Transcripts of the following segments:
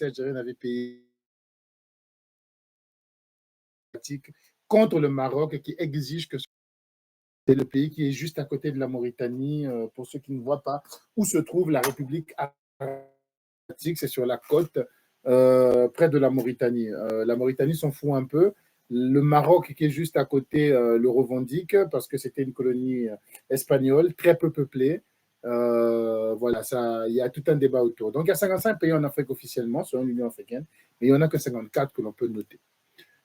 algérienne avait payé contre le Maroc qui exige que c'est le pays qui est juste à côté de la Mauritanie. Pour ceux qui ne voient pas où se trouve la République arabie, c'est sur la côte près de la Mauritanie. La Mauritanie s'en fout un peu. Le Maroc, qui est juste à côté, le revendique parce que c'était une colonie espagnole, très peu peuplée. Voilà, il y a tout un débat autour. Donc, il y a 55 pays en Afrique officiellement, selon l'Union africaine, mais il n'y en a que 54 que l'on peut noter.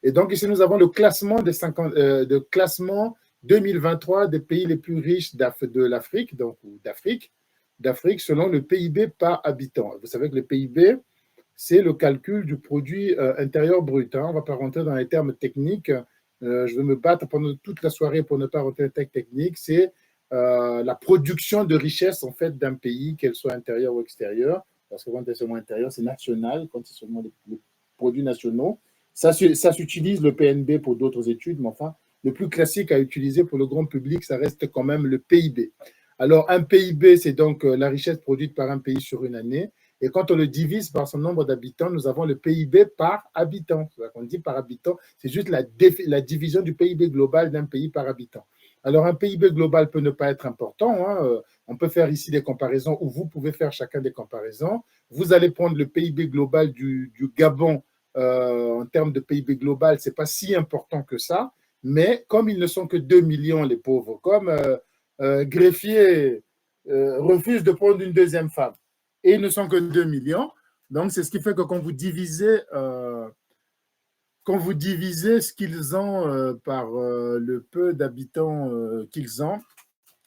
Et donc, ici, nous avons le classement de classement 2023 des pays les plus riches de l'Afrique, donc d'Afrique, selon le PIB par habitant. Vous savez que le PIB, c'est le calcul du produit intérieur brut. On ne va pas rentrer dans les termes techniques. Je vais me battre pendant toute la soirée pour ne pas rentrer dans les termes techniques. C'est la production de richesse en fait d'un pays, qu'elle soit intérieure ou extérieure. Parce que quand c'est seulement intérieur, c'est national. Quand c'est seulement les produits nationaux, ça s'utilise le PNB pour d'autres études, mais enfin, le plus classique à utiliser pour le grand public, ça reste quand même le PIB. Alors, un PIB, c'est donc la richesse produite par un pays sur une année. Et quand on le divise par son nombre d'habitants, nous avons le PIB par habitant. On dit par habitant, c'est juste la division du PIB global d'un pays par habitant. Alors, un PIB global peut ne pas être important. On peut faire ici des comparaisons, ou vous pouvez faire chacun des comparaisons. Vous allez prendre le PIB global du Gabon en termes de PIB global, ce n'est pas si important que ça. Mais comme ils ne sont que 2 millions, les pauvres, comme Greffier refuse de prendre une deuxième femme, et ils ne sont que 2 millions. Donc, c'est ce qui fait que quand vous divisez ce qu'ils ont par le peu d'habitants qu'ils ont,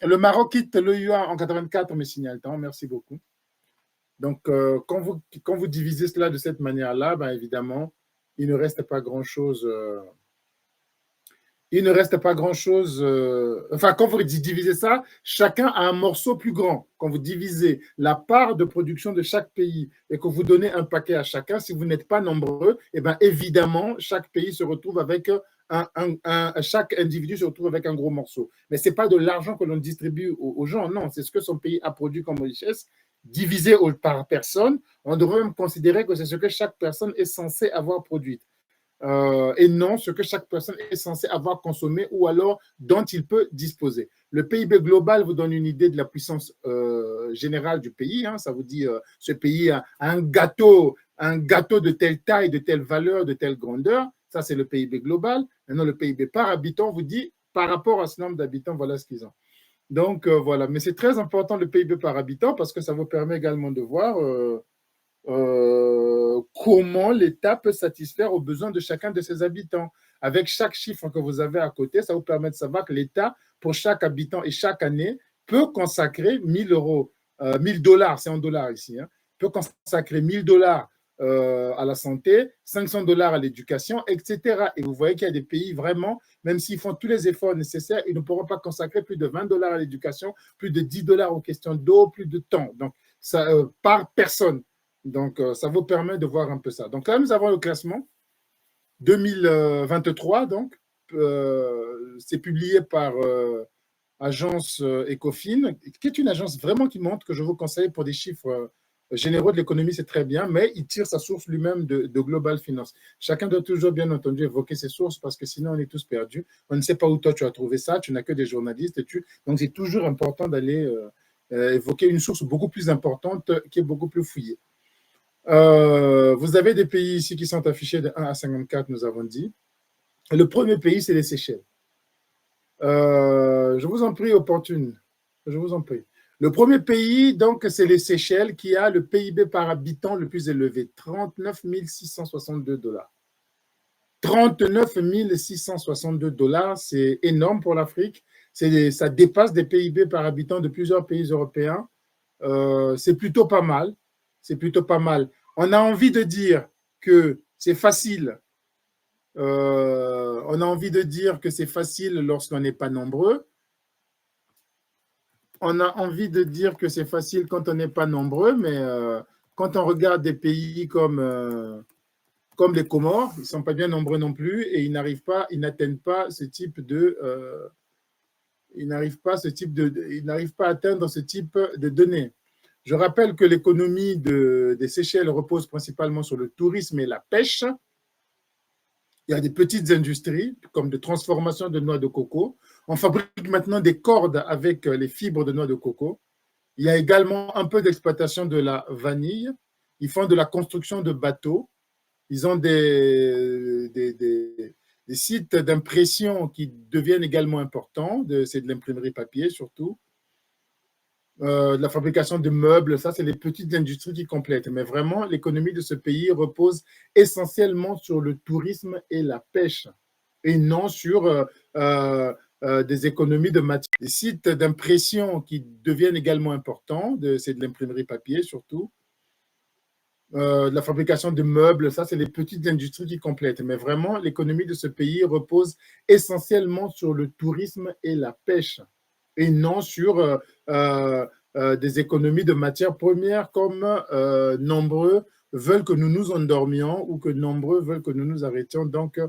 le Maroc quitte l'OUA en 84, me signale-t-on. Merci beaucoup. Donc, quand vous divisez cela de cette manière-là, ben, évidemment, il ne reste pas grand-chose. Il ne reste pas grand-chose. Enfin, quand vous divisez ça, chacun a un morceau plus grand. Quand vous divisez la part de production de chaque pays et que vous donnez un paquet à chacun, si vous n'êtes pas nombreux, eh bien, évidemment, chaque pays se retrouve avec chaque individu se retrouve avec un gros morceau. Mais ce n'est pas de l'argent que l'on distribue aux gens, non, c'est ce que son pays a produit comme richesse, divisé par personne. On devrait même considérer que c'est ce que chaque personne est censée avoir produit. Et non ce que chaque personne est censée avoir consommé ou alors dont il peut disposer. Le PIB global vous donne une idée de la puissance générale du pays. Ça vous dit ce pays a un gâteau de telle taille, de telle valeur, de telle grandeur. Ça, c'est le PIB global. Maintenant, le PIB par habitant vous dit par rapport à ce nombre d'habitants, voilà ce qu'ils ont. Donc, voilà. Mais c'est très important le PIB par habitant parce que ça vous permet également de voir comment l'État peut satisfaire aux besoins de chacun de ses habitants. Avec chaque chiffre que vous avez à côté, ça vous permet de savoir que l'État, pour chaque habitant et chaque année, peut consacrer 1 000 euros, 1 000 dollars, c'est en dollars ici, peut consacrer 1 000 dollars à la santé, 500 dollars à l'éducation, etc. Et vous voyez qu'il y a des pays vraiment, même s'ils font tous les efforts nécessaires, ils ne pourront pas consacrer plus de 20 dollars à l'éducation, plus de 10 dollars aux questions d'eau, plus de temps. Donc, ça, par personne. Donc, ça vous permet de voir un peu ça. Donc là, nous avons le classement 2023. Donc, c'est publié par Agence Ecofin, qui est une agence vraiment qui montre, que je vous conseille pour des chiffres généraux de l'économie, c'est très bien, mais il tire sa source lui-même de Global Finance. Chacun doit toujours, bien entendu, évoquer ses sources parce que sinon, on est tous perdus. On ne sait pas où toi, tu as trouvé ça. Tu n'as que des journalistes. Donc, c'est toujours important d'aller évoquer une source beaucoup plus importante qui est beaucoup plus fouillée. Vous avez des pays ici qui sont affichés de 1 à 54, nous avons dit. Le premier pays, c'est les Seychelles. Je vous en prie, opportune. Je vous en prie. Le premier pays, donc, c'est les Seychelles qui a le PIB par habitant le plus élevé, 39 662 dollars. 39 662 dollars, c'est énorme pour l'Afrique. Ça dépasse des PIB par habitant de plusieurs pays européens. C'est plutôt pas mal. C'est plutôt pas mal. On a envie de dire que c'est facile. On a envie de dire que c'est facile lorsqu'on n'est pas nombreux. On a envie de dire que c'est facile quand on n'est pas nombreux, mais quand on regarde des pays comme les Comores, ils ne sont pas bien nombreux non plus et ils n'atteignent pas ce type de... ils n'arrivent pas à atteindre ce type de données. Je rappelle que l'économie des Seychelles repose principalement sur le tourisme et la pêche. Il y a des petites industries, comme de transformation de noix de coco. On fabrique maintenant des cordes avec les fibres de noix de coco. Il y a également un peu d'exploitation de la vanille. Ils font de la construction de bateaux. Ils ont des sites d'impression qui deviennent également importants. C'est de l'imprimerie papier surtout. De la fabrication de meubles, ça, c'est les petites industries qui complètent. Mais vraiment, l'économie de ce pays repose essentiellement sur le tourisme et la pêche, et non sur des économies de matière. Des sites d'impression qui deviennent également importants, c'est de l'imprimerie papier surtout. De la fabrication de meubles, ça, c'est les petites industries qui complètent. Mais vraiment, l'économie de ce pays repose essentiellement sur le tourisme et la pêche, et non sur des économies de matières premières comme nombreux veulent que nous nous endormions ou que nombreux veulent que nous nous arrêtions donc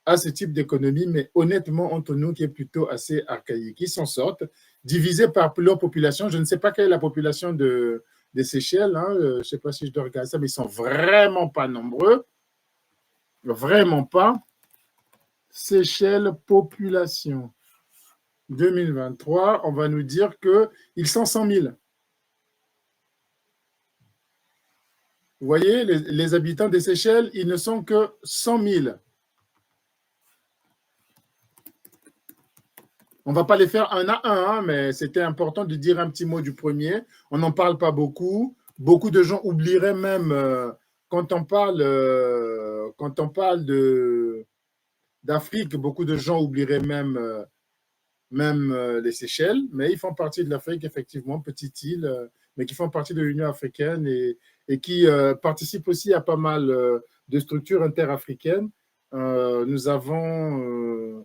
à ce type d'économie, mais honnêtement, entre nous, qui est plutôt assez archaïque. Ils s'en sortent, divisés par leur population. Je ne sais pas quelle est la population des Seychelles, hein. Je ne sais pas si je dois regarder ça, mais ils ne sont vraiment pas nombreux. Vraiment pas. Seychelles, population 2023, on va nous dire qu'ils sont 100 000. Vous voyez, les habitants des Seychelles, ils ne sont que 100 000. On ne va pas les faire un à un, hein, mais c'était important de dire un petit mot du premier. On n'en parle pas beaucoup. Beaucoup de gens oublieraient même, quand on parle d'Afrique, beaucoup de gens oublieraient même les Seychelles, mais ils font partie de l'Afrique, effectivement, petite île, mais qui font partie de l'Union africaine et qui participent aussi à pas mal de structures interafricaines. Nous avons...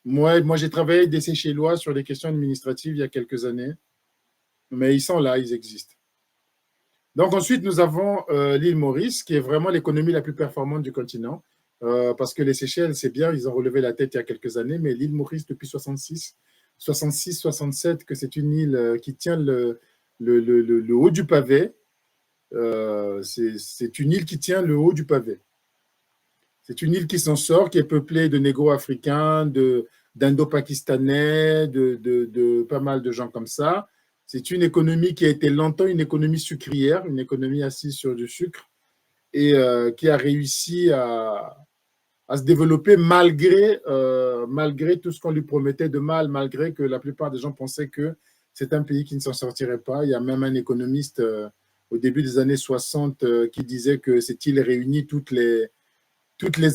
moi j'ai travaillé avec des Seychellois sur les questions administratives il y a quelques années, mais ils sont là, ils existent. Donc ensuite, nous avons l'île Maurice, qui est vraiment l'économie la plus performante du continent, parce que les Seychelles, c'est bien, ils ont relevé la tête il y a quelques années, mais l'île Maurice, depuis 66-67, que c'est une île qui tient le haut du pavé. C'est une île qui tient le haut du pavé. C'est une île qui s'en sort, qui est peuplée de négro-africains, d'indo-pakistanais, de pas mal de gens comme ça. C'est une économie qui a été longtemps une économie sucrière, une économie assise sur du sucre, et qui a réussi à se développer malgré tout ce qu'on lui promettait de mal, malgré que la plupart des gens pensaient que c'est un pays qui ne s'en sortirait pas. Il y a même un économiste au début des années 60 qui disait que cette île réunit toutes les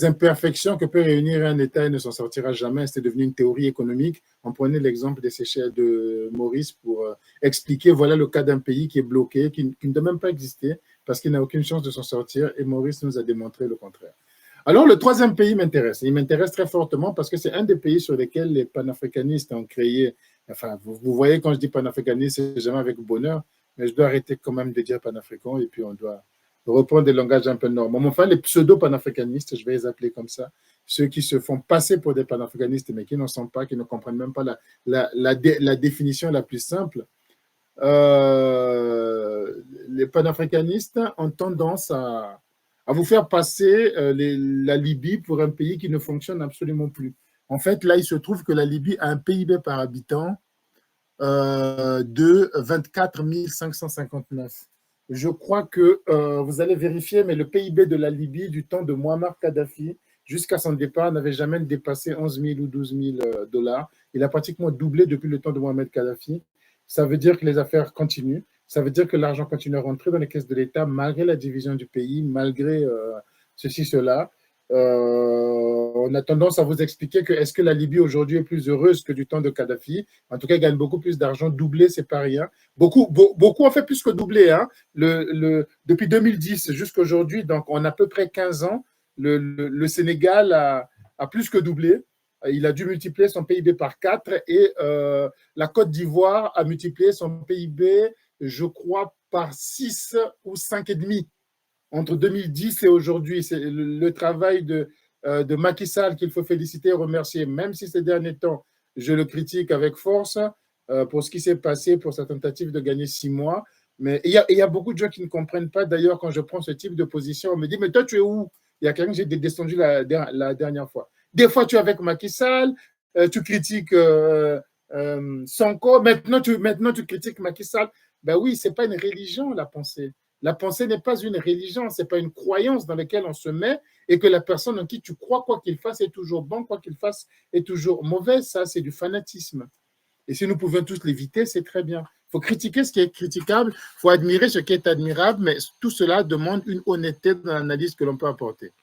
imperfections que peut réunir un État et ne s'en sortira jamais. C'était devenu une théorie économique. On prenait l'exemple des Seychelles de Maurice pour expliquer, voilà le cas d'un pays qui est bloqué, qui ne doit même pas exister parce qu'il n'a aucune chance de s'en sortir, et Maurice nous a démontré le contraire. Alors, le troisième pays m'intéresse. Il m'intéresse très fortement parce que c'est un des pays sur lesquels les panafricanistes ont créé, enfin, vous voyez, quand je dis panafricaniste, c'est jamais avec bonheur, mais je dois arrêter quand même de dire panafricain et puis on doit reprendre des langages un peu normaux. Enfin, les pseudo-panafricanistes, je vais les appeler comme ça, ceux qui se font passer pour des panafricanistes, mais qui n'en sont pas, qui ne comprennent même pas la définition la plus simple. Les panafricanistes ont tendance à vous faire passer la Libye pour un pays qui ne fonctionne absolument plus. En fait, là, il se trouve que la Libye a un PIB par habitant de 24 559. Je crois que vous allez vérifier, mais le PIB de la Libye du temps de Muammar Kadhafi jusqu'à son départ n'avait jamais dépassé 11 000 ou 12 000 dollars. Il a pratiquement doublé depuis le temps de Muammar Kadhafi. Ça veut dire que les affaires continuent. Ça veut dire que l'argent continue à rentrer dans les caisses de l'État malgré la division du pays, malgré ceci, cela. On a tendance à vous expliquer que est-ce que la Libye aujourd'hui est plus heureuse que du temps de Kadhafi. En tout cas, elle gagne beaucoup plus d'argent. Doubler, c'est pas rien. Beaucoup ont fait plus que doubler. Hein. Depuis 2010 jusqu'à aujourd'hui, donc on a à peu près 15 ans, le Sénégal a plus que doublé. Il a dû multiplier son PIB par 4 et la Côte d'Ivoire a multiplié son PIB, je crois, par 6 ou 5,5 entre 2010 et aujourd'hui. C'est le travail de Macky Sall qu'il faut féliciter et remercier, même si ces derniers temps, je le critique avec force pour ce qui s'est passé pour sa tentative de gagner 6 mois. Mais il y a beaucoup de gens qui ne comprennent pas. D'ailleurs, quand je prends ce type de position, on me dit, mais toi, tu es où? Il y a quelqu'un que j'ai descendu la dernière fois. Des fois, tu es avec Macky Sall, tu critiques Sonko, maintenant tu critiques Macky Sall. Ben oui, ce n'est pas une religion, la pensée. La pensée n'est pas une religion, ce n'est pas une croyance dans laquelle on se met et que la personne en qui tu crois, quoi qu'il fasse, est toujours bon, quoi qu'il fasse, est toujours mauvais. Ça, c'est du fanatisme. Et si nous pouvons tous l'éviter, c'est très bien. Il faut critiquer ce qui est critiquable, il faut admirer ce qui est admirable, mais tout cela demande une honnêteté dans l'analyse que l'on peut apporter.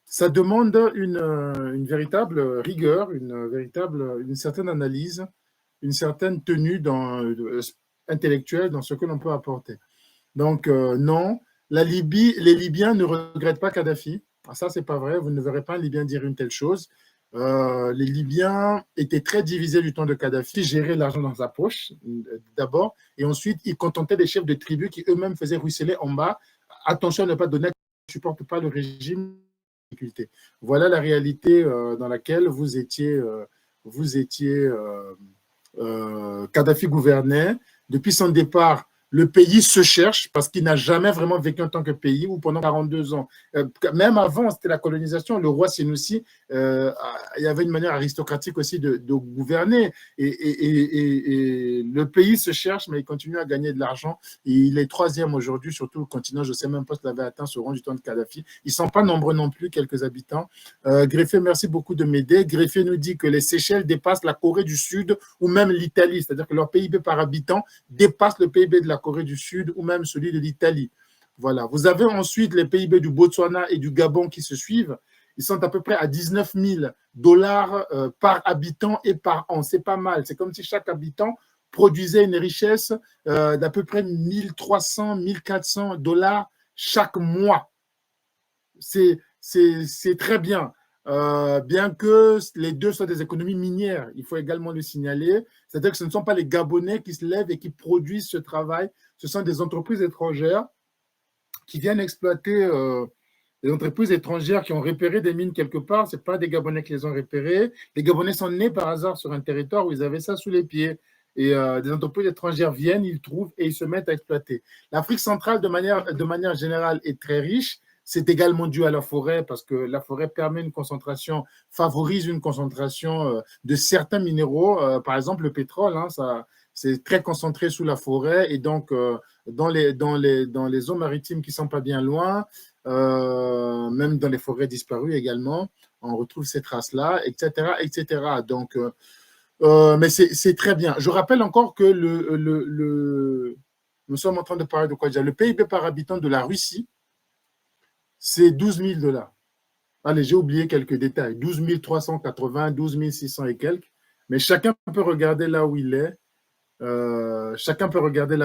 Ça demande une véritable rigueur, une certaine analyse, une certaine tenue intellectuelle dans ce que l'on peut apporter. Donc, non, les Libyens ne regrettent pas Kadhafi. Ah, ça, c'est pas vrai. Vous ne verrez pas un Libyen dire une telle chose. Les Libyens étaient très divisés du temps de Kadhafi, géraient l'argent dans sa poche, d'abord, et ensuite, ils contentaient des chefs de tribus qui eux-mêmes faisaient ruisseler en bas. Attention à ne pas donner, ne supporte pas le régime. Voilà la réalité dans laquelle Kadhafi gouvernait. Depuis son départ, le pays se cherche parce qu'il n'a jamais vraiment vécu en tant que pays ou pendant 42 ans. Même avant, c'était la colonisation. Le roi Sénoussi, il y avait une manière aristocratique aussi de gouverner. Et le pays se cherche, mais il continue à gagner de l'argent. Il est troisième aujourd'hui sur tout le continent. Je ne sais même pas s'il avait atteint ce rang du temps de Kadhafi. Ils ne sont pas nombreux non plus, quelques habitants. Greffier, merci beaucoup de m'aider. Greffier nous dit que les Seychelles dépassent la Corée du Sud ou même l'Italie, c'est-à-dire que leur PIB par habitant dépasse le PIB de la Corée du Sud ou même celui de l'Italie. Voilà. Vous avez ensuite les PIB du Botswana et du Gabon qui se suivent. Ils sont à peu près à 19 000 dollars par habitant et par an. C'est pas mal. C'est comme si chaque habitant produisait une richesse d'à peu près 1300, 1400 dollars chaque mois. C'est très bien. Bien que les deux soient des économies minières, il faut également le signaler. C'est-à-dire que ce ne sont pas les Gabonais qui se lèvent et qui produisent ce travail, ce sont des entreprises étrangères qui viennent exploiter des entreprises étrangères qui ont repéré des mines quelque part. Ce n'est pas des Gabonais qui les ont repérées. Les Gabonais sont nés par hasard sur un territoire où ils avaient ça sous les pieds. Et des entreprises étrangères viennent, ils trouvent et ils se mettent à exploiter. L'Afrique centrale, de manière générale, est très riche. C'est également dû à la forêt parce que la forêt permet une concentration, favorise une concentration de certains minéraux. Par exemple, le pétrole, c'est très concentré sous la forêt et donc dans les eaux maritimes qui ne sont pas bien loin, même dans les forêts disparues également, on retrouve ces traces-là, etc., etc. Donc, mais c'est très bien. Je rappelle encore que nous sommes en train de parler de quoi déjà? Le PIB par habitant de la Russie, c'est 12 000 dollars. Allez, j'ai oublié quelques détails. 12 380, 12 600 et quelques. Mais chacun peut regarder là où il est. Chacun peut regarder là